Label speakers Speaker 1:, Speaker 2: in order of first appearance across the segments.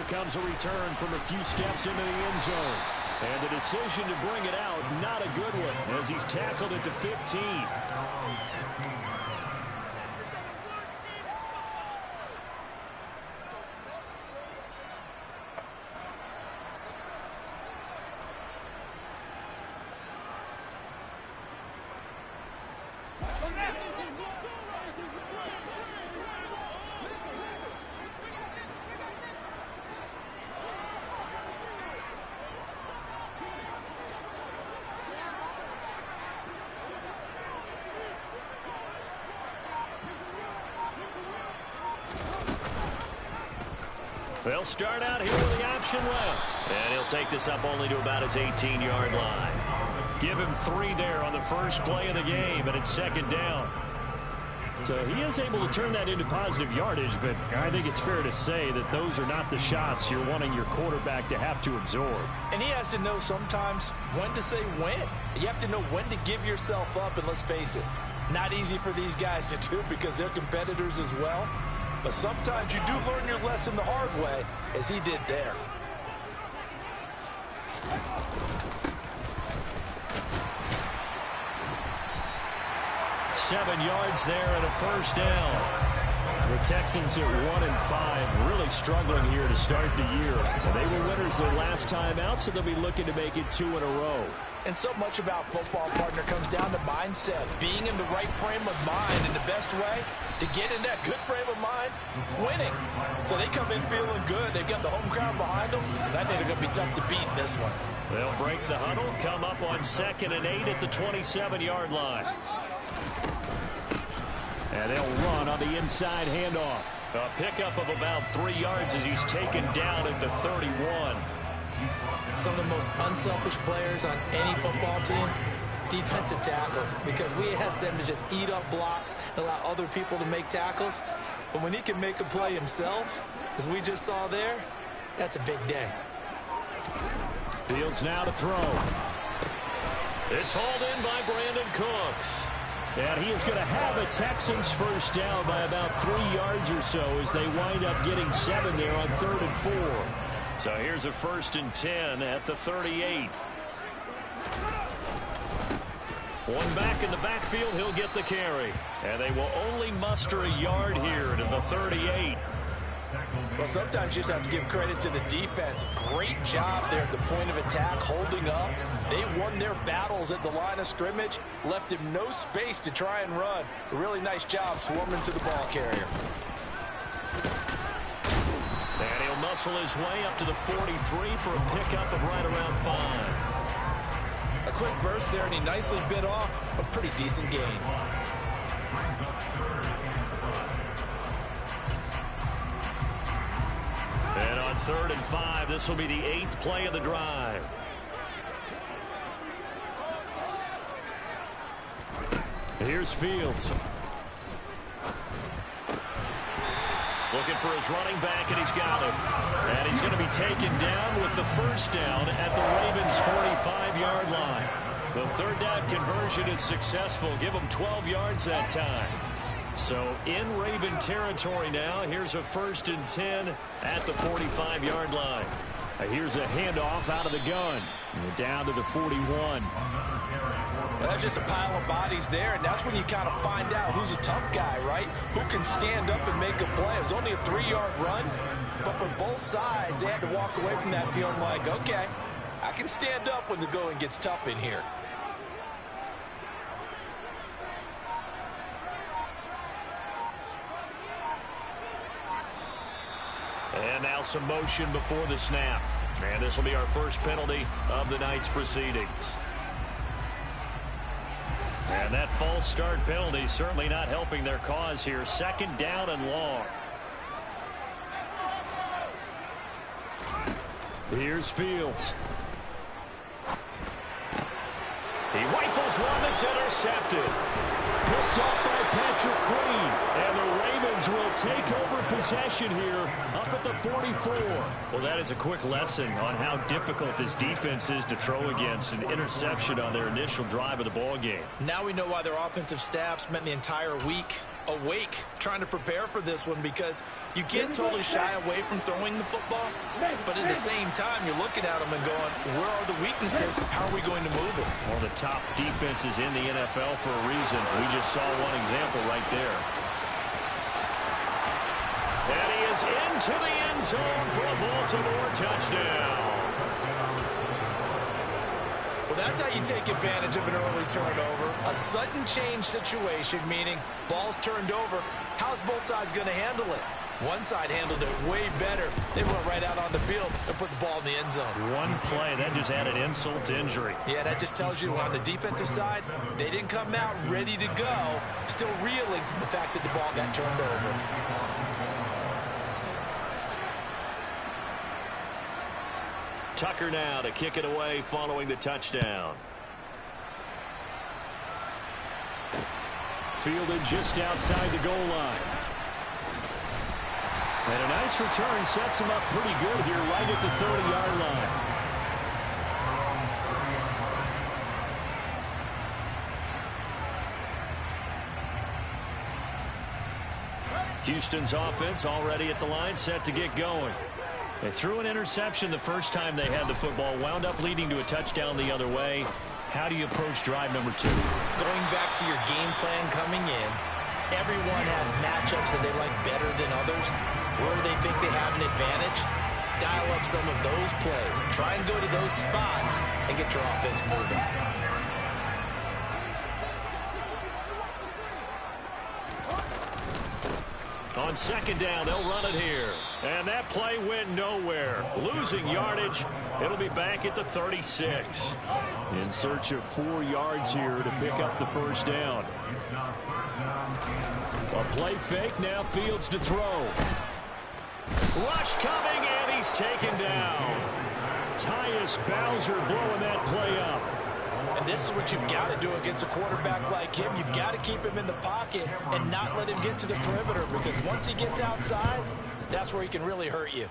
Speaker 1: comes a return from a few steps into the end zone. And the decision to bring it out, not a good one, as he's tackled at the 15. They'll start out here with the option left. And he'll take this up only to about his 18-yard line. Give him 3 there on the first play of the game, and it's second down. So he is able to turn that into positive yardage, but I think it's fair to say that those are not the shots you're wanting your quarterback to have to absorb.
Speaker 2: And he has to know sometimes when to say when. You have to know when to give yourself up, and let's face it, not easy for these guys to do because they're competitors as well. But sometimes you do learn your lesson the hard way, as he did there.
Speaker 1: Seven yards there and a first down. The Texans at 1-5, really struggling here to start the year. They were winners their last time out, so they'll be looking to make it 2 in a row.
Speaker 2: And so much about football, partner, comes down to mindset. Being in the right frame of mind, and the best way to get in that good frame of mind, winning. So they come in feeling good. They've got the home crowd behind them. And I think they're going to be tough to beat in this one.
Speaker 1: They'll break the huddle, come up on 2nd and 8 at the 27-yard line. And they'll run on the inside handoff. A pickup of about 3 yards as he's taken down at the 31.
Speaker 3: Some of the most unselfish players on any football team, defensive tackles, because we ask them to just eat up blocks and allow other people to make tackles. But when he can make a play himself, as we just saw there, that's a big day.
Speaker 1: Fields now to throw. It's hauled in by Brandon Cooks. And he is going to have a Texans first down by about 3 yards or so as they wind up getting 7 there on 3rd and 4. So here's a 1st and 10 at the 38. One back in the backfield, he'll get the carry. And they will only muster a yard here to the 38.
Speaker 2: Well, sometimes you just have to give credit to the defense. Great job there at the point of attack, holding up. They won their battles at the line of scrimmage, left him no space to try and run. A really nice job swarming to the ball carrier.
Speaker 1: And he'll muscle his way up to the 43 for a pickup of right around 5.
Speaker 3: A quick burst there, and he nicely bit off a pretty decent gain.
Speaker 1: And on 3rd and 5, this will be the 8th play of the drive. Here's Fields. Looking for his running back, and he's got him. And he's going to be taken down with the first down at the Ravens' 45-yard line. The 3rd down conversion is successful. Give him 12 yards that time. So in Raven territory now. Here's a 1st and 10 at the 45-yard line. Here's a handoff out of the gun. Down to the 41.
Speaker 2: Well, that's just a pile of bodies there, and that's when you kind of find out who's a tough guy, right? Who can stand up and make a play. It was only a 3-yard run, but for both sides, they had to walk away from that feeling like, okay, I can stand up when the going gets tough in here.
Speaker 1: And now some motion before the snap. And this will be our first penalty of the night's proceedings. And that false start penalty certainly not helping their cause here. 2nd down and long. Here's Fields. He rifles one that's intercepted. Picked up by Patrick Queen. And the Ravens will take over possession here up at the 44. Well, that is a quick lesson on how difficult this defense is to throw against. An interception on their initial drive of the ball game.
Speaker 3: Now we know why their offensive staff spent the entire week awake, trying to prepare for this one, because you can't totally shy away from throwing the football, but at the same time, you're looking at them and going, where are the weaknesses? How are we going to move it?
Speaker 1: One of the top defenses in the NFL for a reason. We just saw one example right there. And he is into the end zone for a Baltimore touchdown.
Speaker 3: Well, that's how you take advantage of an early turnover. A sudden change situation, meaning ball's turned over. How's both sides going to handle it? One side handled it way better. They went right out on the field and put the ball in the end zone.
Speaker 1: One play, that just added insult to injury.
Speaker 3: Yeah, that just tells you on the defensive side, they didn't come out ready to go, still reeling from the fact that the ball got turned over.
Speaker 1: Tucker now to kick it away following the touchdown. Fielded just outside the goal line. And a nice return sets him up pretty good here right at the 30-yard line. Houston's offense already at the line, set to get going. They threw an interception the first time they had the football, wound up leading to a touchdown the other way. How do you approach drive number 2?
Speaker 3: Going back to your game plan coming in, everyone has matchups that they like better than others. Where they think they have an advantage, dial up some of those plays. Try and go to those spots and get your offense moving.
Speaker 1: On second down, they'll run it here. And that play went nowhere. Losing yardage. It'll be back at the 36. In search of 4 yards here to pick up the first down. A play fake, now Fields to throw. Rush coming, and he's taken down. Tyus Bowser blowing that play up.
Speaker 3: And this is what you've got to do against a quarterback like him. You've got to keep him in the pocket and not let him get to the perimeter, because once he gets outside, that's where he can really hurt you.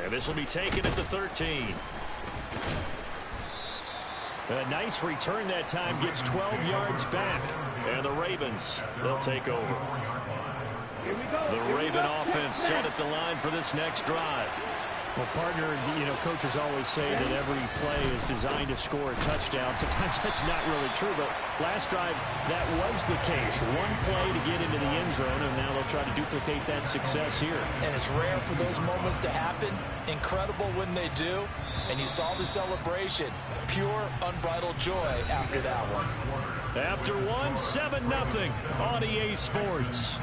Speaker 1: And this will be taken at the 13. A nice return that time, gets 12 yards back. And the Ravens, they'll take over. The Raven offense set at the line for this next drive.
Speaker 4: Well, partner, you know, coaches always say that every play is designed to score a touchdown. Sometimes that's not really true, but last drive, that was the case. One play to get into the end zone, and now they'll try to duplicate that success here.
Speaker 3: And it's rare for those moments to happen. Incredible when they do. And you saw the celebration. Pure, unbridled joy after that one.
Speaker 1: After one, 7-0 on EA Sports.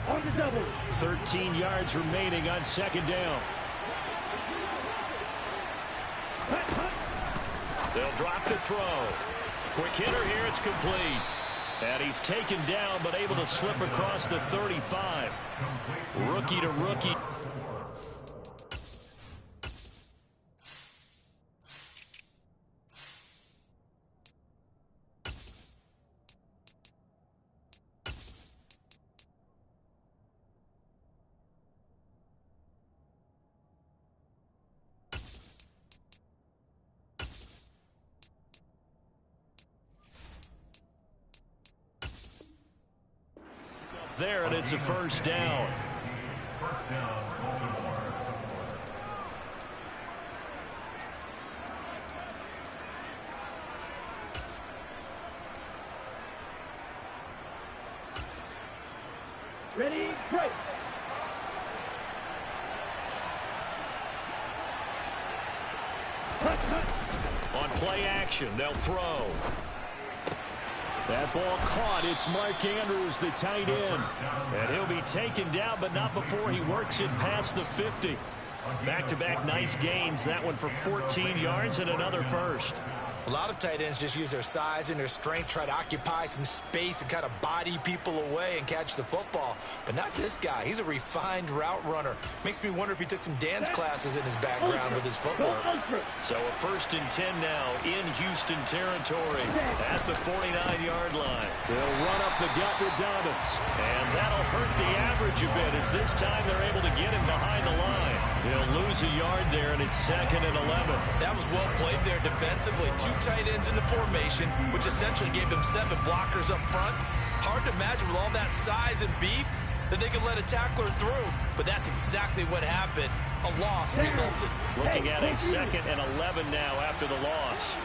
Speaker 4: On the double.
Speaker 1: 13 yards remaining on second down. They'll drop the throw. Quick hitter here, it's complete. And he's taken down, but able to slip across the 35. Rookie to rookie. There, and it's a first down.
Speaker 4: Ready, break.
Speaker 1: On play action, they'll throw. That ball caught. It's Mark Andrews, the tight end. And he'll be taken down, but not before he works it past the 50. Back-to-back nice gains. That one for 14 yards and another first.
Speaker 3: A lot of tight ends just use their size and their strength, try to occupy some space and kind of body people away and catch the football. But not this guy. He's a refined route runner. Makes me wonder if he took some dance classes in his background with his footwork.
Speaker 1: So a 1st and 10 now in Houston territory at the 49-yard line. They'll run up the gut with Dobbins. And that'll hurt the average a bit as this time they're able to get him behind the line. He'll lose a yard there, and it's 2nd and 11.
Speaker 3: That was well played there defensively. 2 tight ends in the formation, which essentially gave them 7 blockers up front. Hard to imagine with all that size and beef that they could let a tackler through. But that's exactly what happened. A loss resulted.
Speaker 1: Looking at a 2nd and 11 now after the loss.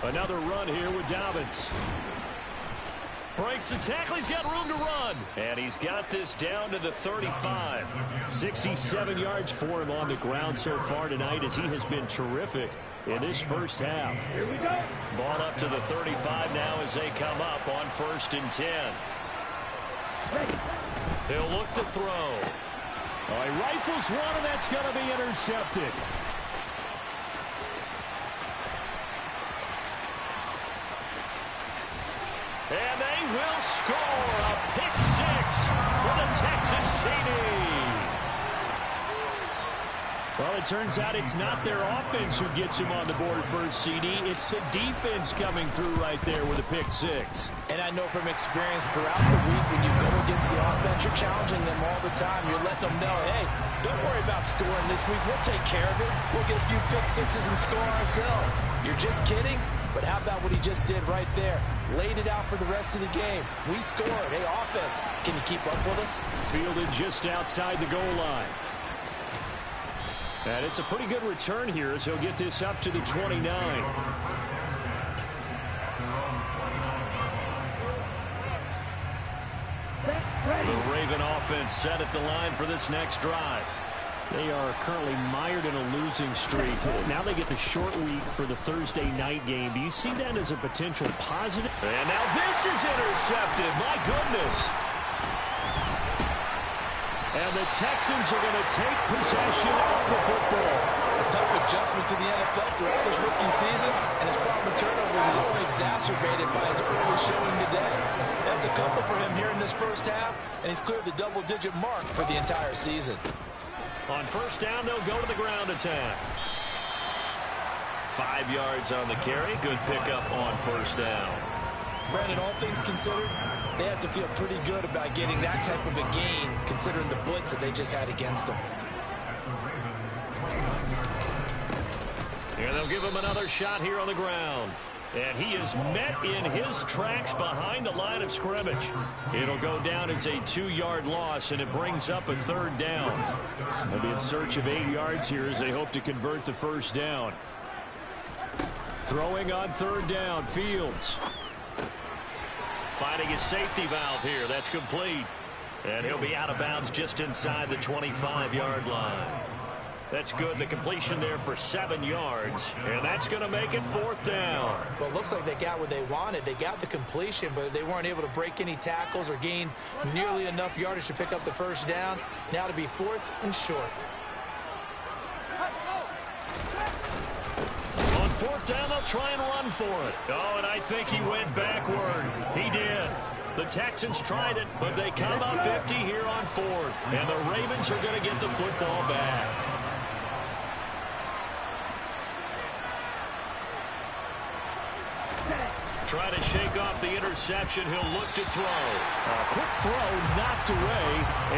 Speaker 1: Another run here with Dobbins. Breaks the tackle. He's got room to run. And he's got this down to the 35. 67 yards for him on the ground so far tonight as he has been terrific in this first half. Here we go. Ball up to the 35 now as they come up on 1st and 10. He'll look to throw. He rifles one, and that's going to be intercepted. And they will score a pick 6 for the Texans TD. Well, it turns out it's not their offense who gets him on the board first, CD. It's the defense coming through right there with a pick 6.
Speaker 3: And I know from experience throughout the week when you go against the offense, you're challenging them all the time. You're letting them know, hey, don't worry about scoring this week. We'll take care of it. We'll get a few pick 6s and score ourselves. You're just kidding? But how about what he just did right there? Laid it out for the rest of the game. We scored. Hey, offense, can you keep up with us?
Speaker 1: Fielded just outside the goal line. And it's a pretty good return here as he'll get this up to the 29. The Raven offense set at the line for this next drive. They are currently mired in a losing streak. Now they get the short week for the Thursday night game. Do you see that as a potential positive? And now this is intercepted. My goodness. And the Texans are going to take possession of the football.
Speaker 3: A tough adjustment to the NFL throughout his rookie season, and his problem with turnovers is only exacerbated by his early showing today. That's a couple for him here in this first half, and he's cleared the double-digit mark for the entire season.
Speaker 1: On 1st down, they'll go to the ground attack. 5 yards on the carry. Good pickup on 1st down.
Speaker 3: Brandon, all things considered, they have to feel pretty good about getting that type of a gain, considering the blitz that they just had against them.
Speaker 1: And they'll give him another shot here on the ground. And he is met in his tracks behind the line of scrimmage. It'll go down as a 2-yard loss, and it brings up a 3rd down. They'll be in search of 8 yards here as they hope to convert the 1st down. Throwing on 3rd down, Fields. Finding his safety valve here. That's complete. And he'll be out of bounds just inside the 25-yard line. That's good. The completion there for 7 yards. And that's going to make it 4th down.
Speaker 3: Well, it looks like they got what they wanted. They got the completion, but they weren't able to break any tackles or gain nearly enough yardage to pick up the 1st down. Now to be 4th and short.
Speaker 1: On 4th down, they'll try and run for it. Oh, and I think he went backward. He did. The Texans tried it, but they come up empty here on 4th. And the Ravens are going to get the football back. Try to shake off the interception. He'll look to throw. A quick throw knocked away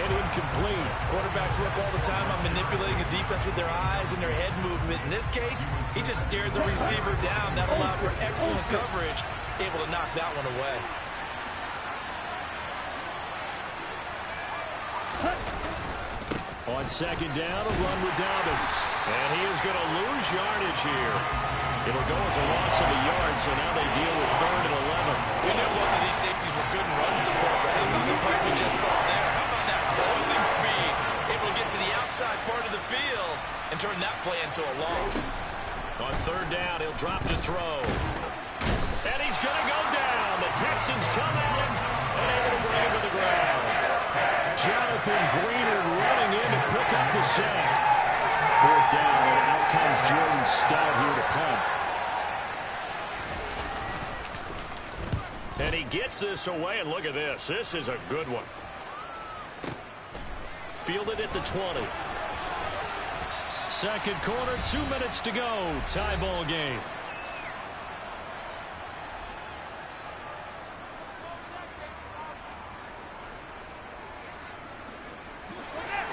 Speaker 1: and incomplete.
Speaker 3: Quarterbacks work all the time on manipulating a defense with their eyes and their head movement. In this case, he just stared the receiver down. That allowed for excellent coverage, able to knock that one away.
Speaker 1: On 2nd down, a run with Dobbins. And he is going to lose yardage here. It'll go as a loss of a yard, so now they deal with 3rd and 11.
Speaker 3: We know both of these safeties were good in run support, but how about the play we just saw there? How about that closing speed? Able to get to the outside part of the field and turn that play into a loss.
Speaker 1: On 3rd down, he'll drop to throw. And he's going to go down. The Texans come at him and able to bring him to the ground. Jonathan Greenard running in to pick
Speaker 4: pick up the sack. Fourth down, and out comes Jordan Stout here to punt.
Speaker 1: And he gets this away, and look at this. This is a good one. Fielded at the 20. Second quarter, 2 minutes to go. Tie ball game.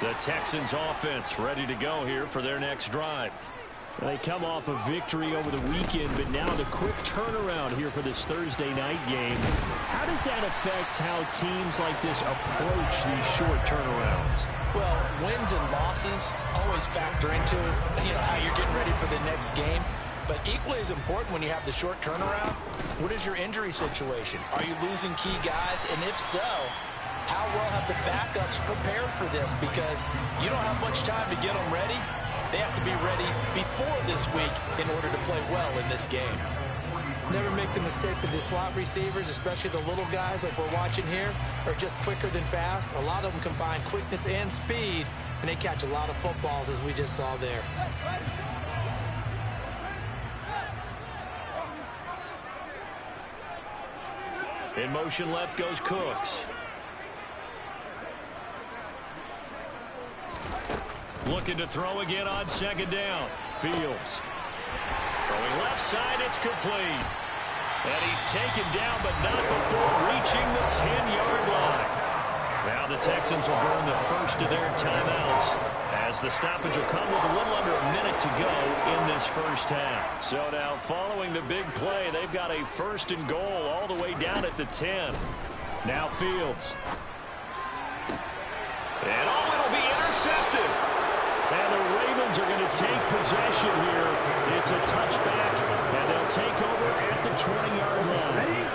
Speaker 1: The Texans offense ready to go here for their next drive.
Speaker 4: They come off a victory over the weekend, but now the quick turnaround here for this Thursday night game. How does that affect how teams like this approach these short turnarounds?
Speaker 3: Well, wins and losses always factor into how you're getting ready for the next game. But equally as important when you have the short turnaround, what is your injury situation? Are you losing key guys? And if so, how well have the backups prepared for this? Because you don't have much time to get them ready. They have to be ready before this week in order to play well in this game. Never make the mistake that the slot receivers, especially the little guys like we're watching here, are just quicker than fast. A lot of them combine quickness and speed, and they catch a lot of footballs, as we just saw there.
Speaker 1: In motion left goes Cooks. Looking to throw again on second down. Fields. Throwing left side, it's complete. And he's taken down, but not before reaching the 10-yard line. Now the Texans will burn the first of their timeouts, as the stoppage will come with a little under a minute to go in this first half. So now following the big play, they've got a first and goal all the way down at the 10. Now Fields. And it'll be intercepted. And the Ravens are going to take possession here. It's a touchback, and they'll take over at the 20-yard line.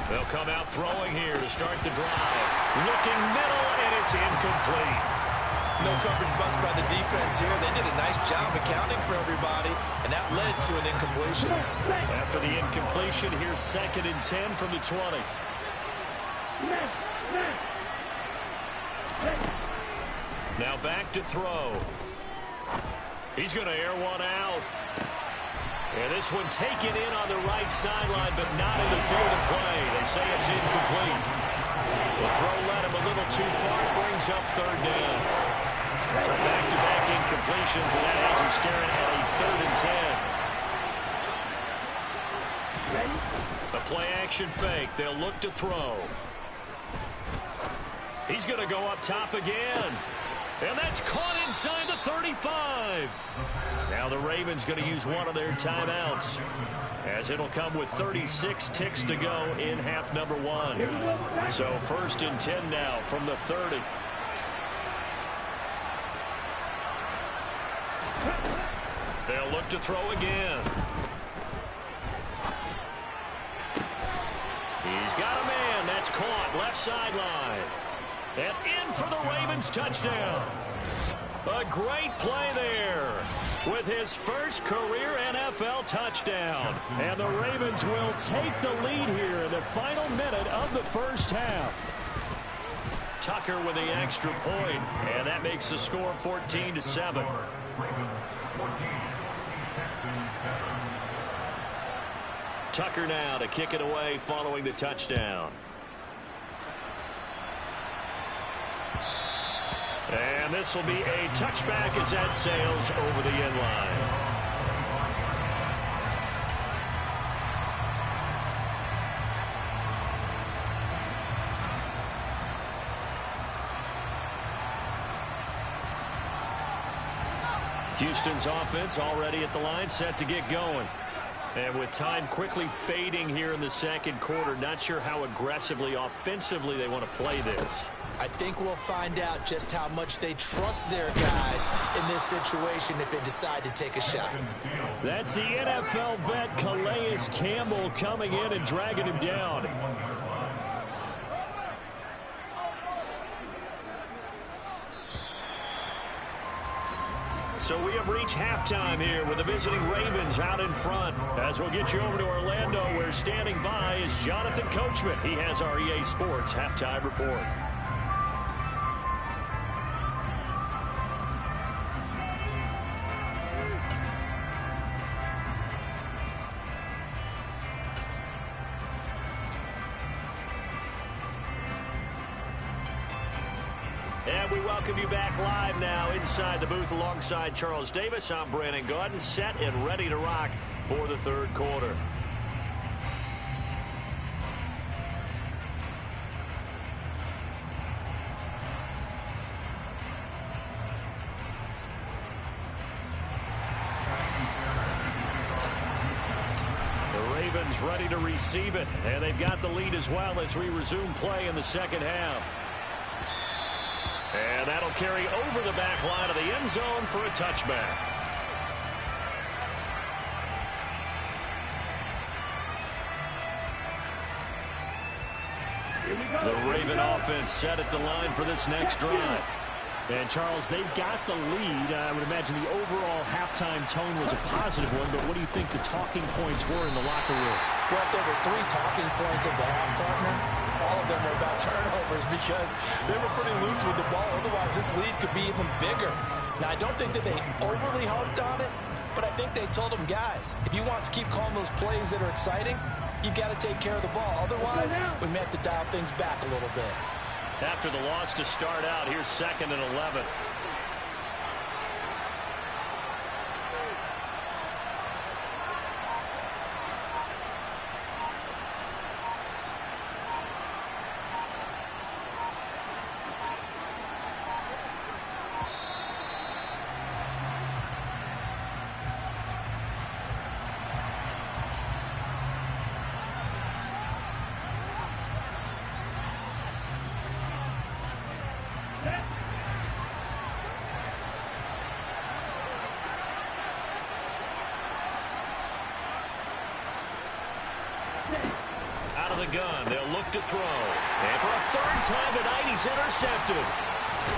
Speaker 1: They'll come out throwing here to start the drive. Looking middle, and it's incomplete.
Speaker 3: No coverage bust by the defense here. They did a nice job accounting for everybody, and that led to an incompletion.
Speaker 1: After the incompletion, here's 2nd and 10 from the 20. Now back to throw. He's going to air one out. And this one taken in on the right sideline, but not in the field of play. They say it's incomplete. The throw led him a little too far. Brings up 3rd down. So back-to-back incompletions, and that has him staring at a 3rd and 10. A play-action fake. They'll look to throw. He's going to go up top again. And that's caught inside the 35. Now the Ravens going to use one of their timeouts, as it'll come with 36 ticks to go in half number 1. So 1st and 10 now from the 30. They'll look to throw again. He's got a man. That's caught left sideline. And in for the Ravens touchdown. A great play there with his first career NFL touchdown. And the Ravens will take the lead here in the final minute of the first half. Tucker with the extra point, and that makes the score 14-7. Tucker now to kick it away following the touchdown. And this will be a touchback as that sails over the end line. Houston's offense already at the line, set to get going. And with time quickly fading here in the second quarter, not sure how aggressively, offensively they want to play this.
Speaker 3: I think we'll find out just how much they trust their guys in this situation if they decide to take a shot.
Speaker 4: That's the NFL vet Calais Campbell coming in and dragging him down.
Speaker 1: So we have reached halftime here with the visiting Ravens out in front. As we'll get you over to Orlando, where standing by is Jonathan Coachman. He has our EA Sports halftime report. And we welcome you back live now inside the booth alongside Charles Davis. I'm Brandon Gaudin, set and ready to rock for the third quarter. The Ravens ready to receive it, and they've got the lead as well as we resume play in the second half. And that'll carry over the back line of the end zone for a touchback. The Raven offense set at the line for this next drive.
Speaker 4: And, Charles, they've got the lead. I would imagine the overall halftime tone was a positive one, but what do you think the talking points were in the locker room?
Speaker 3: Well, there were 3 talking points at the half, partner. All of them were about turnovers because they were pretty loose with the ball. Otherwise, this lead could be even bigger. Now, I don't think that they overly harped on it, but I think they told them, guys, if you want to keep calling those plays that are exciting, you've got to take care of the ball. Otherwise, we may have to dial things back a little bit.
Speaker 1: After the loss to start out, here's 2nd and 11. Out of the gun, they'll look to throw. And for a 3rd time tonight, he's intercepted.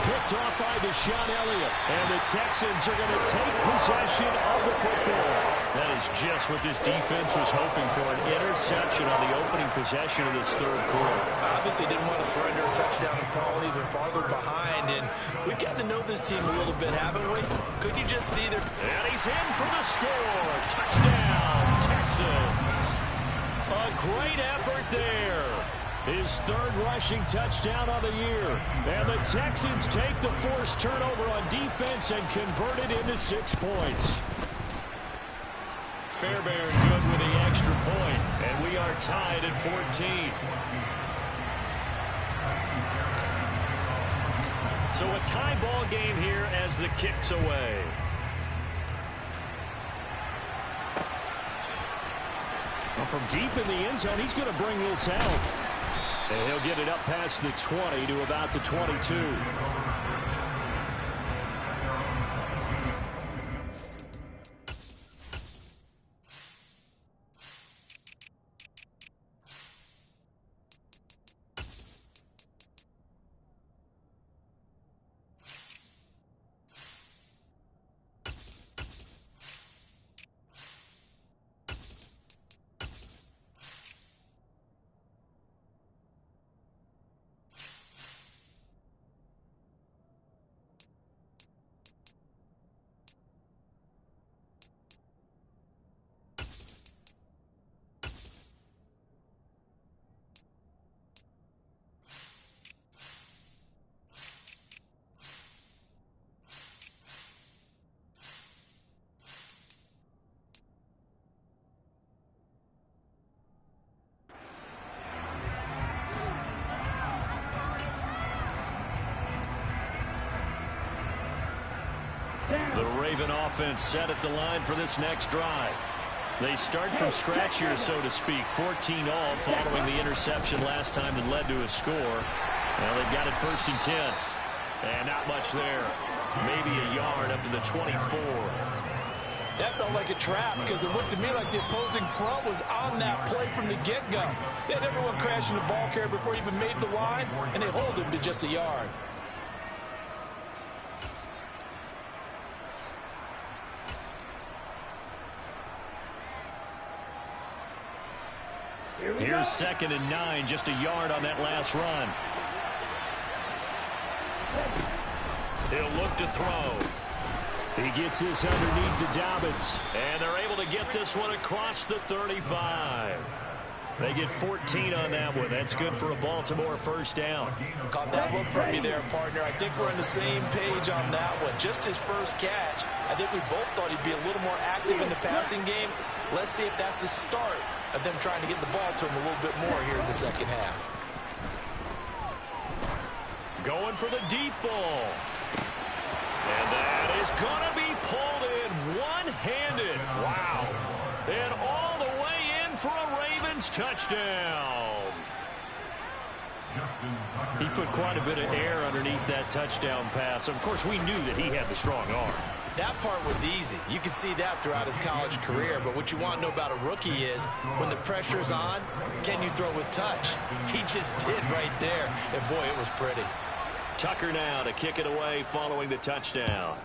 Speaker 4: Picked off by Deshaun Elliott. And the Texans are going to take possession of the football.
Speaker 1: That is just what this defense was hoping for, an interception on the opening possession of this third quarter.
Speaker 2: Obviously didn't want to surrender a touchdown and fall even farther behind. And we've gotten to know this team a little bit, haven't we? Could you just see their...
Speaker 1: And he's in for the score. Touchdown, Texans. A great effort there. His 3rd rushing touchdown of the year. And the Texans take the forced turnover on defense and convert it into 6 points. Fairbairn good with the extra point, and we are tied at 14. So a tie ball game here as the kick's away.
Speaker 4: Well, from deep in the end zone, he's going to bring this out. And he'll get it up past the 20 to about the 22.
Speaker 1: The Raven offense set at the line for this next drive. They start from scratch here, so to speak. 14 all following the interception last time that led to a score. Now they've got it 1st and 10. And not much there. Maybe a yard up to the 24.
Speaker 3: That felt like a trap because it looked to me like the opposing front was on that play from the get-go. They had everyone crashing the ball carrier before he even made the line, and they hold him to just a yard.
Speaker 1: Here's 2nd and 9, just a yard on that last run. He'll look to throw.
Speaker 4: He gets this underneath to Dobbins.
Speaker 1: And they're able to get this one across the 35. They get 14 on that one. That's good for a Baltimore first down.
Speaker 2: Caught that look from you there, partner. I think we're on the same page on that one. Just his first catch. I think we both thought he'd be a little more active in the passing game. Let's see if that's the start of them trying to get the ball to him a little bit more here in the second half.
Speaker 1: Going for the deep ball. And that is going to be pulled in one-handed. Wow. And all the way in for a Ravens touchdown.
Speaker 4: He put quite a bit of air underneath that touchdown pass. Of course, we knew that he had the strong arm.
Speaker 3: That part was easy. You could see that throughout his college career. But what you want to know about a rookie is when the pressure's on, can you throw with touch? He just did right there. And, boy, it was pretty.
Speaker 1: Tucker now to kick it away following the touchdown.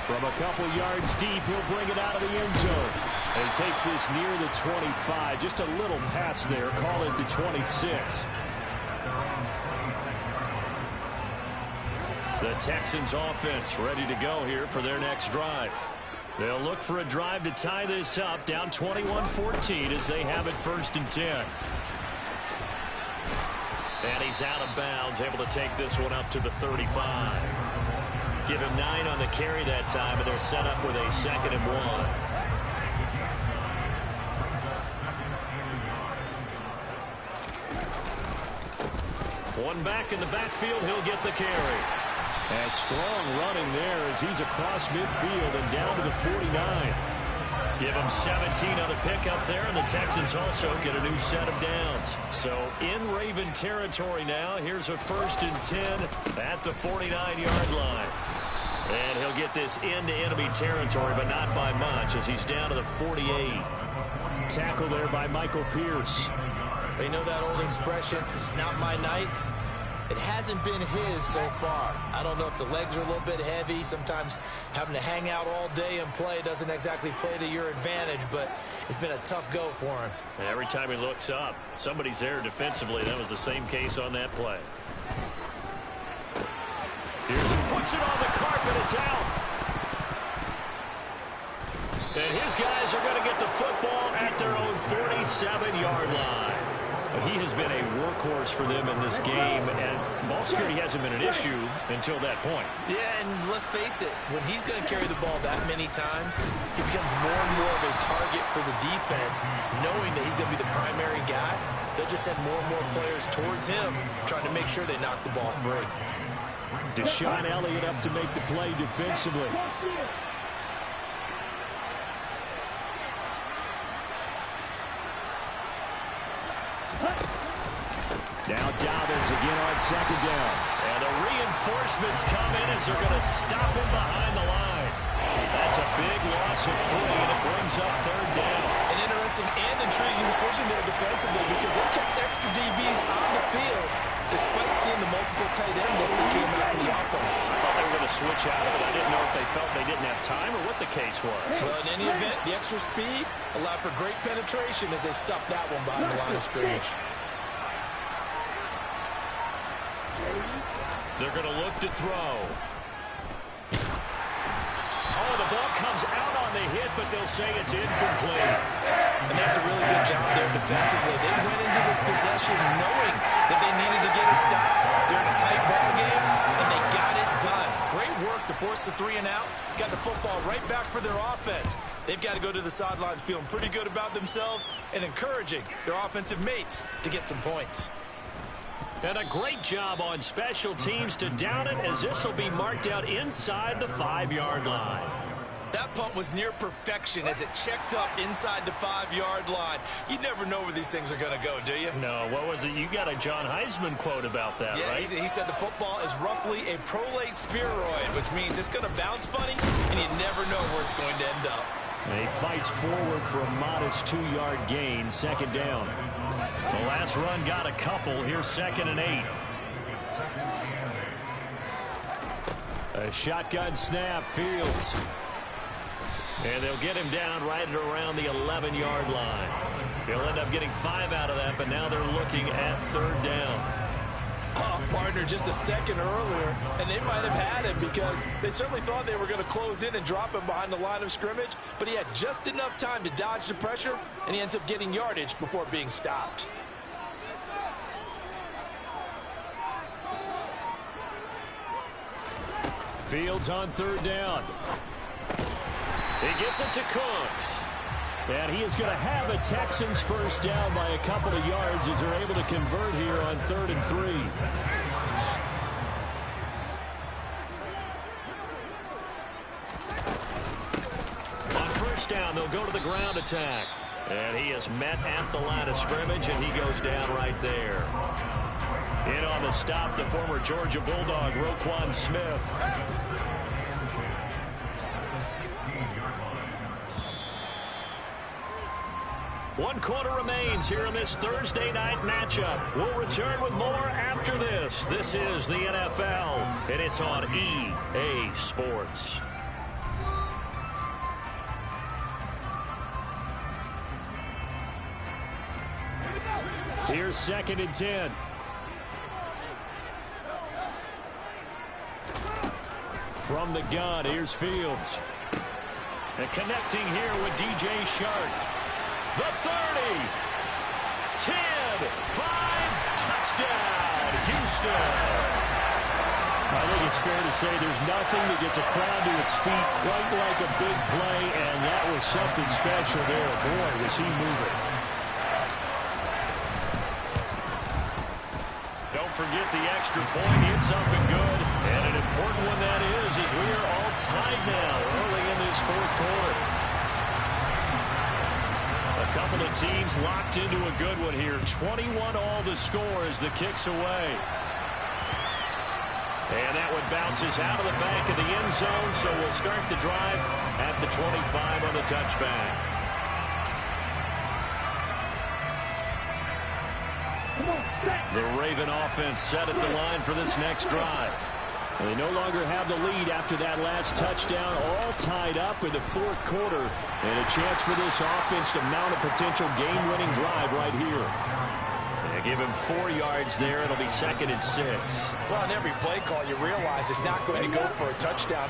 Speaker 4: From a couple yards deep, he'll bring it out of the end zone. And he takes this near the 25. Just a little pass there. Call it the 26.
Speaker 1: The Texans offense ready to go here for their next drive. They'll look for a drive to tie this up, down 21-14 as they have it 1st and 10. And he's out of bounds, able to take this one up to the 35. Give him 9 on the carry that time, and they're set up with a 2nd and 1. One back in the backfield, he'll get the carry.
Speaker 4: And strong running there as he's across midfield and down to the 49.
Speaker 1: Give him 17 on the pickup there, and the Texans also get a new set of downs. So in Raven territory now, here's a 1st and 10 at the 49-yard line. And he'll get this into enemy territory, but not by much as he's down to the 48.
Speaker 4: Tackle there by Michael Pierce.
Speaker 3: You know that old expression, it's not my night? It hasn't been his so far. I don't know if the legs are a little bit heavy. Sometimes having to hang out all day and play doesn't exactly play to your advantage, but it's been a tough go for him.
Speaker 1: Every time he looks up, somebody's there defensively. That was the same case on that play. Here's it, puts it on the carpet, it's out. And his guys are going to get the football at their own 47-yard line. He has been a workhorse for them in this game, and ball security hasn't been an issue until that point.
Speaker 3: Yeah, and let's face it, when he's going to carry the ball that many times, he becomes more and more of a target for the defense, knowing that he's going to be the primary guy. They'll just send more and more players towards him, trying to make sure they knock the ball free.
Speaker 4: Deshaun Elliott up to make the play defensively. Now Dobbins again on 2nd down.
Speaker 1: And the reinforcements come in as they're going to stop him behind the line. That's a big loss of 3, and it brings up 3rd down.
Speaker 3: An interesting and intriguing decision there defensively because they kept extra DBs on the field despite seeing the multiple tight end look that came out for the offense.
Speaker 1: I thought they were going to switch out of it. I didn't know if they felt they didn't have time or what the case was.
Speaker 3: Well, in any event, the extra speed allowed for great penetration as they stuffed that one behind the line of scrimmage.
Speaker 1: They're going to look to throw. Oh, the ball comes out on the hit, but they'll say it's incomplete.
Speaker 3: And that's a really good job there defensively. They went into this possession knowing that they needed to get a stop. They're in a tight ball game, and they got it done. Great work to force the 3 and out. Got the football right back for their offense. They've got to go to the sidelines feeling pretty good about themselves and encouraging their offensive mates to get some points.
Speaker 1: And a great job on special teams to down it as this will be marked out inside the 5-yard line.
Speaker 3: That punt was near perfection as it checked up inside the 5-yard line. You never know where these things are going to go, do you?
Speaker 1: No, what was it? You got a John Heisman quote about that,
Speaker 3: yeah,
Speaker 1: right?
Speaker 3: He said the football is roughly a prolate spheroid, which means it's going to bounce funny, and you never know where it's going to end up.
Speaker 4: And he fights forward for a modest 2-yard gain, 2nd down.
Speaker 1: The last run got a couple. Here's 2nd and 8.
Speaker 4: A shotgun snap, Fields.
Speaker 1: And they'll get him down right at around the 11-yard line. He'll end up getting 5 out of that, but now they're looking at 3rd down.
Speaker 2: Partner, just a second earlier, and they might have had him because they certainly thought they were going to close in and drop him behind the line of scrimmage, but he had just enough time to dodge the pressure, and he ends up getting yardage before being stopped.
Speaker 1: Fields on 3rd down. He gets it to Cooks. And he is going to have a Texans first down by a couple of yards as they're able to convert here on 3rd and 3. On 1st down, they'll go to the ground attack. And he is met at the line of scrimmage, and he goes down right there. In on the stop, the former Georgia Bulldog, Roquan Smith. One quarter remains here in this Thursday night matchup. We'll return with more after this. This is the NFL, and it's on EA Sports. Here's 2nd and 10. From the gun, here's Fields. And connecting here with DJ Shark. The 30, 10, 5, touchdown, Houston.
Speaker 4: I think it's fair to say there's nothing that gets a crowd to its feet quite like a big play, and that was something special there. Boy, was he moving.
Speaker 1: Don't forget the extra point. It's up and good, and an important one that is, as we are all tied now early in this 4th quarter. A couple of teams locked into a good one here. 21 all the score as the kick's away. And that one bounces out of the back of the end zone, so we'll start the drive at the 25 on the touchback. The Raven offense set at the line for this next drive.
Speaker 4: They no longer have the lead after that last touchdown, all tied up in the 4th quarter. And a chance for this offense to mount a potential game-winning drive right here.
Speaker 1: They give him 4 yards there. It'll be 2nd and 6.
Speaker 2: Well, on every play call, you realize it's not going to go for a touchdown.